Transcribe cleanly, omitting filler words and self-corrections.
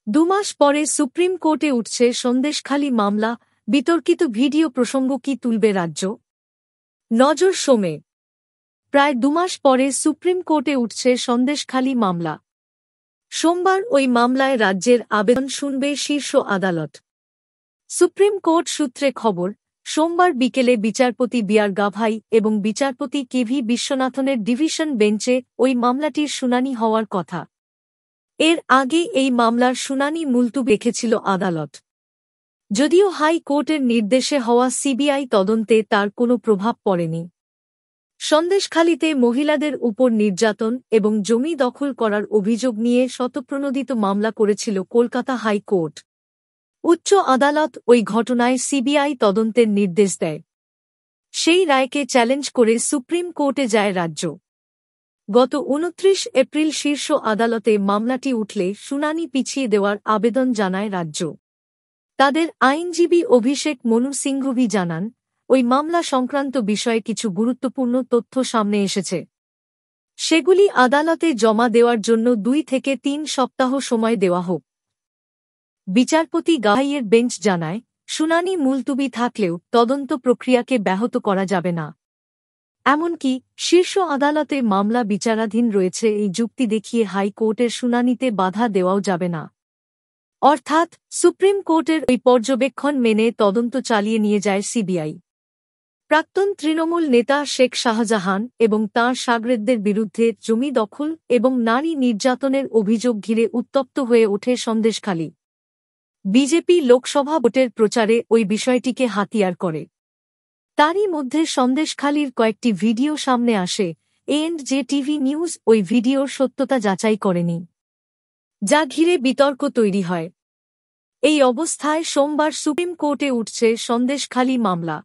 দুমাস পরে সুপ্রিম কোর্টে উঠছে সন্দেশখালি মামলা, বিতর্কিত ভিডিও প্রসঙ্গ কি তুলবে রাজ্য? নজর সোমে। প্রায় দুমাস পরে সুপ্রিম কোর্টে উঠছে সন্দেশখালি মামলা। সোমবার ওই মামলায় রাজ্যের আবেদন শুনবে শীর্ষ আদালত। সুপ্রিম কোর্ট সূত্রে খবর, সোমবার বিকেলে বিচারপতি বি.আর. গাভাই এবং বিচারপতি কে.ভি. বিশ্বনাথনের ডিভিশন বেঞ্চে ওই মামলাটির শুনানি হওয়ার কথা। এর আগে এই মামলার শুনানি মুলতুবি রেখেছিল আদালত। যদিও হাই কোর্টের নির্দেশে হওয়া সিবিআই তদন্তে তার কোনো প্রভাব পড়েনি। সন্দেশখালিতে মহিলাদের উপর নির্যাতন এবং জমি দখল করার অভিযোগ নিয়ে শতপ্রণোদিত মামলা করেছিল কলকাতা হাইকোর্ট। উচ্চ আদালত ওই ঘটনায় সিবিআই তদন্তের নির্দেশ দেয়। সেই রায়কে চ্যালেঞ্জ করে সুপ্রিম কোর্টে যায় রাজ্য। গত ২৯ এপ্রিল শীর্ষ আদালতে মামলাটি উঠলে শুনানি পিছিয়ে দেওয়ার আবেদন জানায় রাজ্য। তাদের আইনজীবী অভিষেক মনু সিংঘভি জানান, ওই মামলা সংক্রান্ত বিষয়ে কিছু গুরুত্বপূর্ণ তথ্য সামনে এসেছে। সেগুলি আদালতে জমা দেওয়ার জন্য ২ থেকে ৩ সপ্তাহ সময় দেওয়া হোক। বিচারপতি গাভাইয়ের বেঞ্চ জানায়, শুনানি মুলতুবি থাকলেও তদন্ত প্রক্রিয়াকে ব্যাহত করা যাবে না। এমনকি শীর্ষ আদালতে মামলা বিচারাধীন রয়েছে এই যুক্তি দেখিয়ে হাইকোর্টের শুনানিতে বাধা দেওয়াও যাবে না। অর্থাৎ সুপ্রিম কোর্টের ওই পর্যবেক্ষণ মেনে তদন্ত চালিয়ে নিয়ে যায় সিবিআই। প্রাক্তন তৃণমূল নেতা শেখ শাহজাহান এবং তাঁর শাগরেদদের বিরুদ্ধে জমি দখল এবং নারী নির্যাতনের অভিযোগ ঘিরে উত্তপ্ত হয়ে ওঠে সন্দেশখালি। বিজেপি লোকসভা ভোটের প্রচারে ওই বিষয়টিকে হাতিয়ার করে। তারই মধ্যে সন্দেশখালির কয়েকটি ভিডিও সামনে আসে। এএনজে টিভি নিউজ ওই ভিডিওর সত্যতা যাচাই করেনি, যা ঘিরে বিতর্ক তৈরি হয়। এই অবস্থায় সোমবার সুপ্রিম কোর্টে উঠছে সন্দেশখালি মামলা।